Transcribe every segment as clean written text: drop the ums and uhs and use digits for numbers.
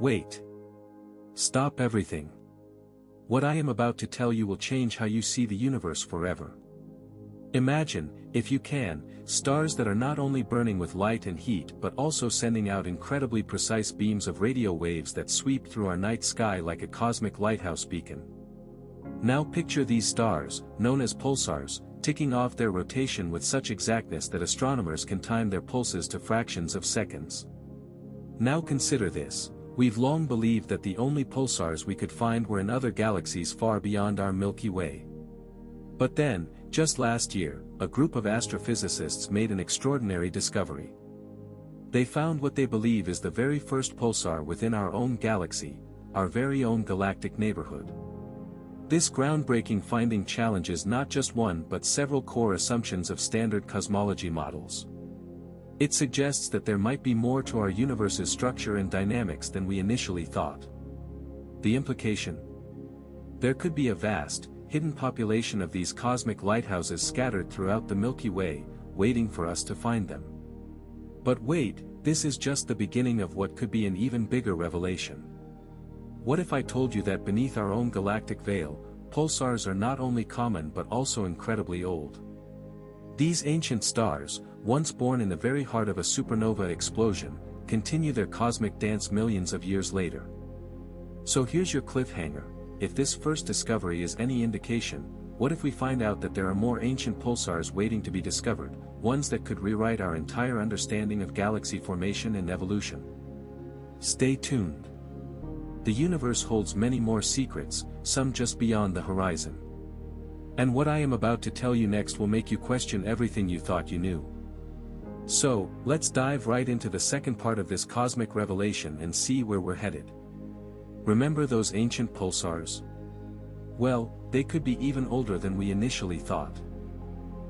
Wait. Stop everything. What I am about to tell you will change how you see the universe forever. Imagine, if you can, stars that are not only burning with light and heat but also sending out incredibly precise beams of radio waves that sweep through our night sky like a cosmic lighthouse beacon. Now picture these stars, known as pulsars, ticking off their rotation with such exactness that astronomers can time their pulses to fractions of seconds. Now consider this: we've long believed that the only pulsars we could find were in other galaxies far beyond our Milky Way. But then, just last year, a group of astrophysicists made an extraordinary discovery. They found what they believe is the very first pulsar within our own galaxy, our very own galactic neighborhood. This groundbreaking finding challenges not just one but several core assumptions of standard cosmology models. It suggests that there might be more to our universe's structure and dynamics than we initially thought. The implication? There could be a vast, hidden population of these cosmic lighthouses scattered throughout the Milky Way, waiting for us to find them. But wait, this is just the beginning of what could be an even bigger revelation. What if I told you that beneath our own galactic veil, pulsars are not only common but also incredibly old? These ancient stars, once born in the very heart of a supernova explosion, continue their cosmic dance millions of years later. So here's your cliffhanger: if this first discovery is any indication, what if we find out that there are more ancient pulsars waiting to be discovered, ones that could rewrite our entire understanding of galaxy formation and evolution? Stay tuned. The universe holds many more secrets, some just beyond the horizon. And what I am about to tell you next will make you question everything you thought you knew. So, let's dive right into the second part of this cosmic revelation and see where we're headed. Remember those ancient pulsars? Well, they could be even older than we initially thought.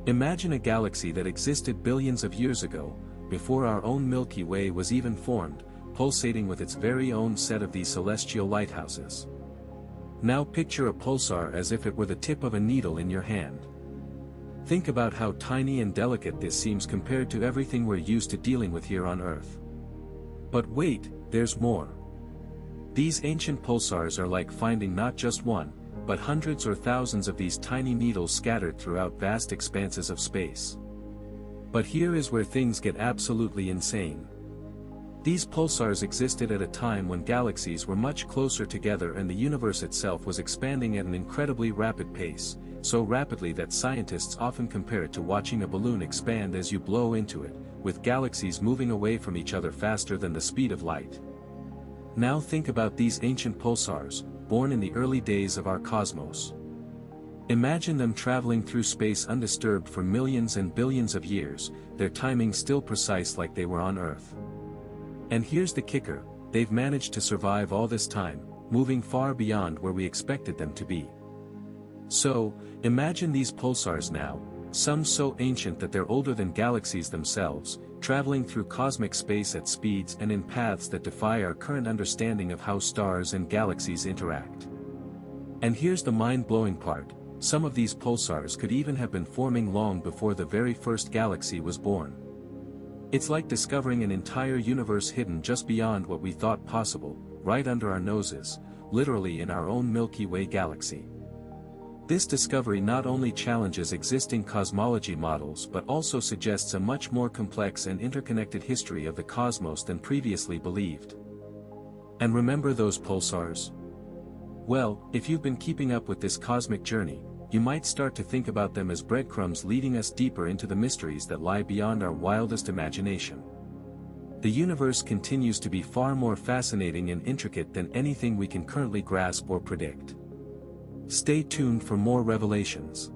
Imagine a galaxy that existed billions of years ago, before our own Milky Way was even formed, pulsating with its very own set of these celestial lighthouses. Now picture a pulsar as if it were the tip of a needle in your hand. Think about how tiny and delicate this seems compared to everything we're used to dealing with here on Earth. But wait, there's more. These ancient pulsars are like finding not just one, but hundreds or thousands of these tiny needles scattered throughout vast expanses of space. But here is where things get absolutely insane. These pulsars existed at a time when galaxies were much closer together and the universe itself was expanding at an incredibly rapid pace, so rapidly that scientists often compare it to watching a balloon expand as you blow into it, with galaxies moving away from each other faster than the speed of light. Now think about these ancient pulsars, born in the early days of our cosmos. Imagine them traveling through space undisturbed for millions and billions of years, their timing still precise like they were on Earth. And here's the kicker: they've managed to survive all this time, moving far beyond where we expected them to be. So, imagine these pulsars now, some so ancient that they're older than galaxies themselves, traveling through cosmic space at speeds and in paths that defy our current understanding of how stars and galaxies interact. And here's the mind-blowing part: some of these pulsars could even have been forming long before the very first galaxy was born. It's like discovering an entire universe hidden just beyond what we thought possible, right under our noses, literally in our own Milky Way galaxy. This discovery not only challenges existing cosmology models but also suggests a much more complex and interconnected history of the cosmos than previously believed. And remember those pulsars? Well, if you've been keeping up with this cosmic journey, you might start to think about them as breadcrumbs leading us deeper into the mysteries that lie beyond our wildest imagination. The universe continues to be far more fascinating and intricate than anything we can currently grasp or predict. Stay tuned for more revelations.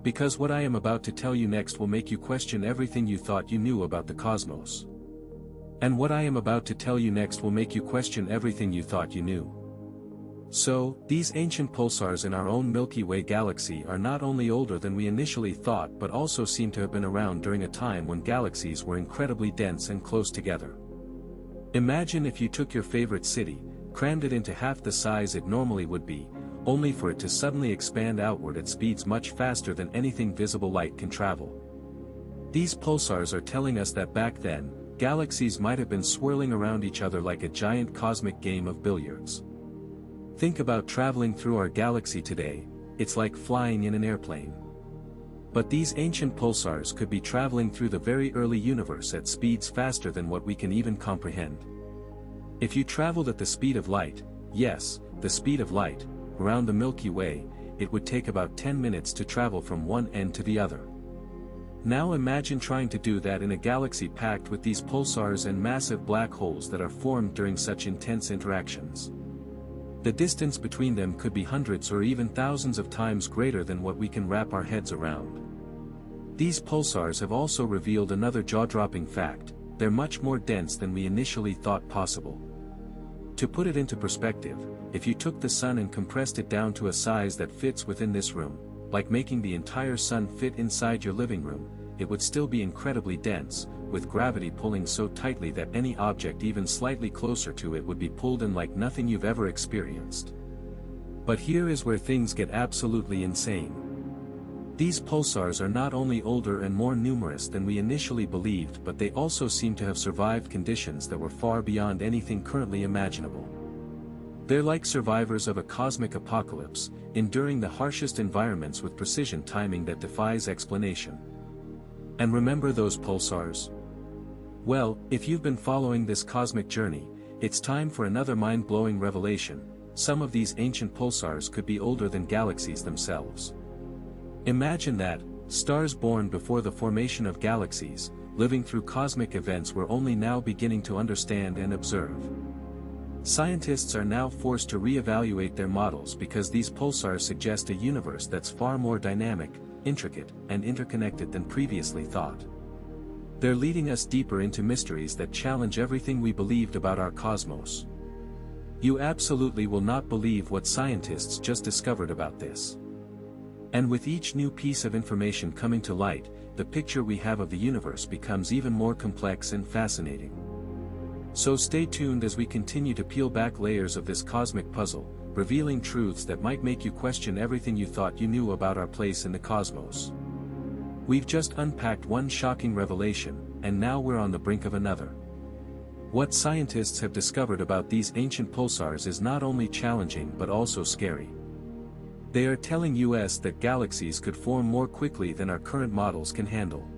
Because what I am about to tell you next will make you question everything you thought you knew about the cosmos. And what I am about to tell you next will make you question everything you thought you knew. So, these ancient pulsars in our own Milky Way galaxy are not only older than we initially thought but also seem to have been around during a time when galaxies were incredibly dense and close together. Imagine if you took your favorite city, crammed it into half the size it normally would be, only for it to suddenly expand outward at speeds much faster than anything visible light can travel. These pulsars are telling us that back then, galaxies might have been swirling around each other like a giant cosmic game of billiards. Think about traveling through our galaxy today, it's like flying in an airplane. But these ancient pulsars could be traveling through the very early universe at speeds faster than what we can even comprehend. If you traveled at the speed of light, yes, the speed of light, around the Milky Way, it would take about 10 minutes to travel from one end to the other. Now imagine trying to do that in a galaxy packed with these pulsars and massive black holes that are formed during such intense interactions. The distance between them could be hundreds or even thousands of times greater than what we can wrap our heads around. These pulsars have also revealed another jaw-dropping fact: they're much more dense than we initially thought possible. To put it into perspective, if you took the sun and compressed it down to a size that fits within this room, like making the entire sun fit inside your living room, it would still be incredibly dense, with gravity pulling so tightly that any object even slightly closer to it would be pulled in like nothing you've ever experienced. But here is where things get absolutely insane. These pulsars are not only older and more numerous than we initially believed, but they also seem to have survived conditions that were far beyond anything currently imaginable. They're like survivors of a cosmic apocalypse, enduring the harshest environments with precision timing that defies explanation. And remember those pulsars? Well, if you've been following this cosmic journey, it's time for another mind-blowing revelation: some of these ancient pulsars could be older than galaxies themselves. Imagine that, stars born before the formation of galaxies, living through cosmic events we're only now beginning to understand and observe. Scientists are now forced to re-evaluate their models because these pulsars suggest a universe that's far more dynamic, intricate, and interconnected than previously thought. They're leading us deeper into mysteries that challenge everything we believed about our cosmos. You absolutely will not believe what scientists just discovered about this. And with each new piece of information coming to light, the picture we have of the universe becomes even more complex and fascinating. So stay tuned as we continue to peel back layers of this cosmic puzzle, revealing truths that might make you question everything you thought you knew about our place in the cosmos. We've just unpacked one shocking revelation, and now we're on the brink of another. What scientists have discovered about these ancient pulsars is not only challenging but also scary. They are telling us that galaxies could form more quickly than our current models can handle.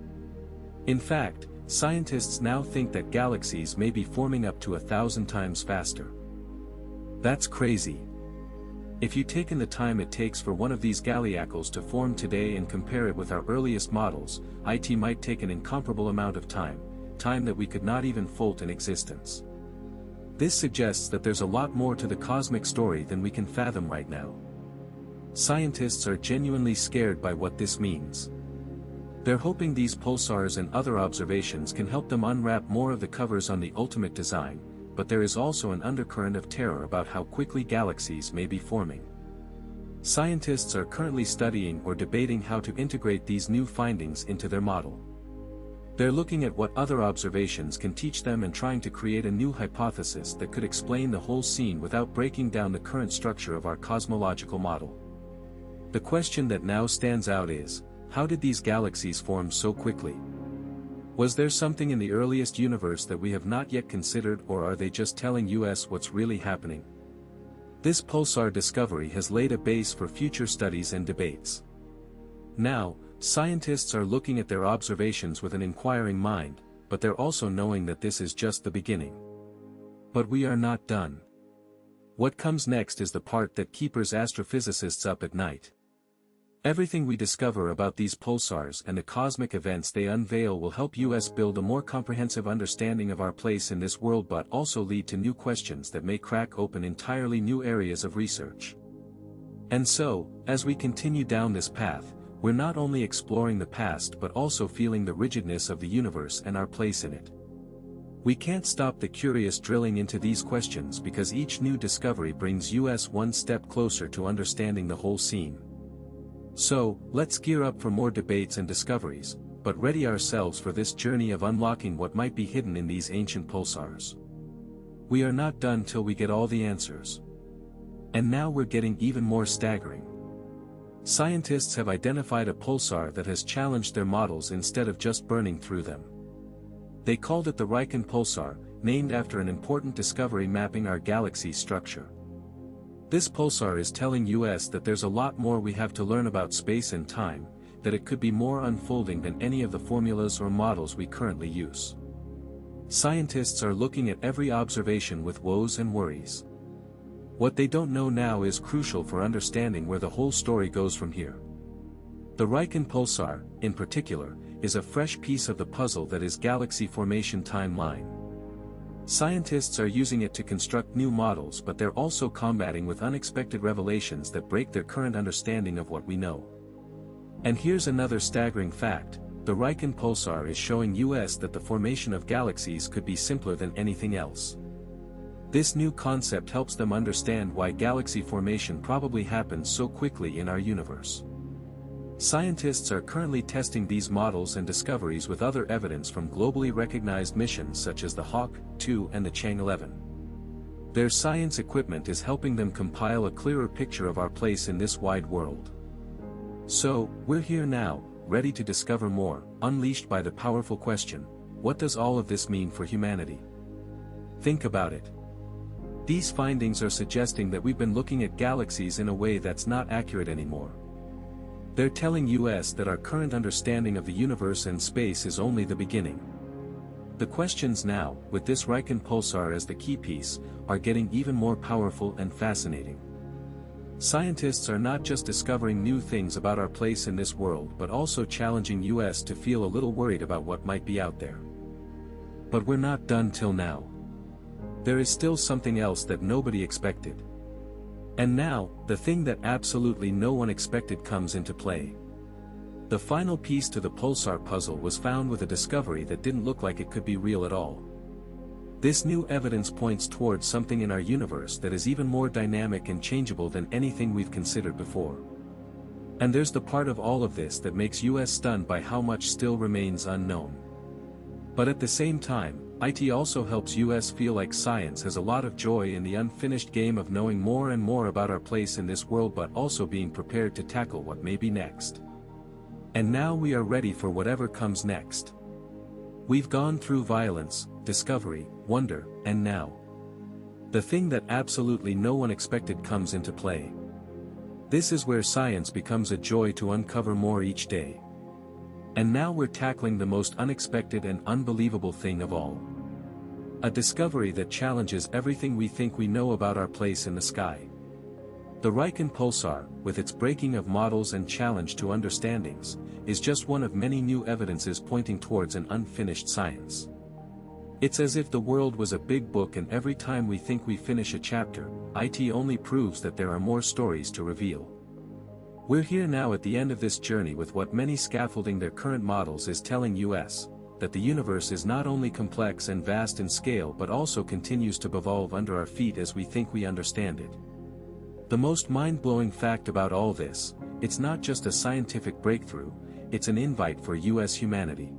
In fact, scientists now think that galaxies may be forming up to 1,000 times faster. That's crazy. If you've taken the time it takes for one of these galaxies to form today and compare it with our earliest models, it might take an incomparable amount of time that we could not even fold in existence. This suggests that there's a lot more to the cosmic story than we can fathom right now. Scientists are genuinely scared by what this means. They're hoping these pulsars and other observations can help them unwrap more of the covers on the ultimate design, but there is also an undercurrent of terror about how quickly galaxies may be forming. Scientists are currently studying or debating how to integrate these new findings into their model. They're looking at what other observations can teach them and trying to create a new hypothesis that could explain the whole scene without breaking down the current structure of our cosmological model. The question that now stands out is, how did these galaxies form so quickly? Was there something in the earliest universe that we have not yet considered, or are they just telling us what's really happening? This pulsar discovery has laid a base for future studies and debates. Now, scientists are looking at their observations with an inquiring mind, but they're also knowing that this is just the beginning. But we are not done. What comes next is the part that keeps astrophysicists up at night. Everything we discover about these pulsars and the cosmic events they unveil will help us build a more comprehensive understanding of our place in this world, but also lead to new questions that may crack open entirely new areas of research. And so, as we continue down this path, we're not only exploring the past but also feeling the rigidness of the universe and our place in it. We can't stop the curious drilling into these questions because each new discovery brings us one step closer to understanding the whole scene. So, let's gear up for more debates and discoveries, but ready ourselves for this journey of unlocking what might be hidden in these ancient pulsars. We are not done till we get all the answers. And now we're getting even more staggering. Scientists have identified a pulsar that has challenged their models instead of just burning through them. They called it the Riken Pulsar, named after an important discovery mapping our galaxy's structure. This pulsar is telling us that there's a lot more we have to learn about space and time, that it could be more unfolding than any of the formulas or models we currently use. Scientists are looking at every observation with woes and worries. What they don't know now is crucial for understanding where the whole story goes from here. The Riken Pulsar, in particular, is a fresh piece of the puzzle that is galaxy formation timeline. Scientists are using it to construct new models, but they're also combating with unexpected revelations that break their current understanding of what we know. And here's another staggering fact: the Riken Pulsar is showing us that the formation of galaxies could be simpler than anything else. This new concept helps them understand why galaxy formation probably happens so quickly in our universe. Scientists are currently testing these models and discoveries with other evidence from globally recognized missions such as the Hawk 2 and the Chang 11. Their science equipment is helping them compile a clearer picture of our place in this wide world. So, we're here now, ready to discover more, unleashed by the powerful question: what does all of this mean for humanity? Think about it. These findings are suggesting that we've been looking at galaxies in a way that's not accurate anymore. They're telling us that our current understanding of the universe and space is only the beginning. The questions now, with this Riken Pulsar as the key piece, are getting even more powerful and fascinating. Scientists are not just discovering new things about our place in this world but also challenging us to feel a little worried about what might be out there. But we're not done till now. There is still something else that nobody expected. And now, the thing that absolutely no one expected comes into play. The final piece to the pulsar puzzle was found with a discovery that didn't look like it could be real at all. This new evidence points towards something in our universe that is even more dynamic and changeable than anything we've considered before. And there's the part of all of this that makes us stunned by how much still remains unknown. But at the same time, it also helps us feel like science has a lot of joy in the unfinished game of knowing more and more about our place in this world, but also being prepared to tackle what may be next. And now we are ready for whatever comes next. We've gone through violence, discovery, wonder, and now the thing that absolutely no one expected comes into play. This is where science becomes a joy to uncover more each day. And now we're tackling the most unexpected and unbelievable thing of all. A discovery that challenges everything we think we know about our place in the sky. The Riken Pulsar, with its breaking of models and challenge to understandings, is just one of many new evidences pointing towards an unfinished science. It's as if the world was a big book, and every time we think we finish a chapter, it only proves that there are more stories to reveal. We're here now at the end of this journey with what many scaffolding their current models is telling us, that the universe is not only complex and vast in scale but also continues to evolve under our feet as we think we understand it. The most mind-blowing fact about all this: it's not just a scientific breakthrough, it's an invite for us humanity.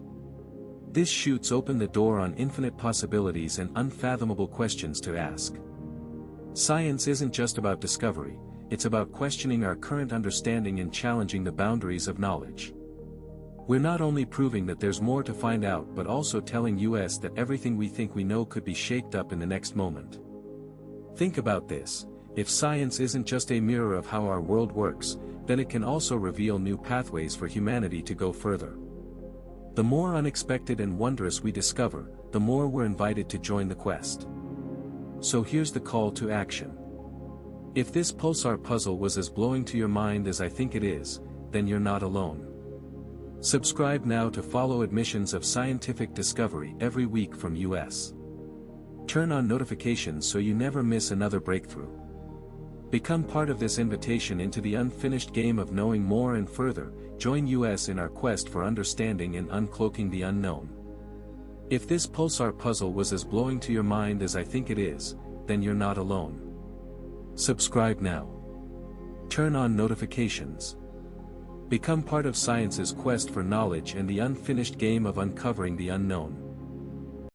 This shoots open the door on infinite possibilities and unfathomable questions to ask. Science isn't just about discovery, it's about questioning our current understanding and challenging the boundaries of knowledge. We're not only proving that there's more to find out but also telling us that everything we think we know could be shaked up in the next moment. Think about this: if science isn't just a mirror of how our world works, then it can also reveal new pathways for humanity to go further. The more unexpected and wondrous we discover, the more we're invited to join the quest. So here's the call to action. If this pulsar puzzle was as blowing to your mind as I think it is, then you're not alone. Subscribe now to follow admissions of scientific discovery every week from us. Turn on notifications so you never miss another breakthrough. Become part of this invitation into the unfinished game of knowing more and further. Join us in our quest for understanding and uncloaking the unknown. If this pulsar puzzle was as blowing to your mind as I think it is, then you're not alone. Subscribe now. Turn on notifications. Become part of science's quest for knowledge and the unfinished game of uncovering the unknown.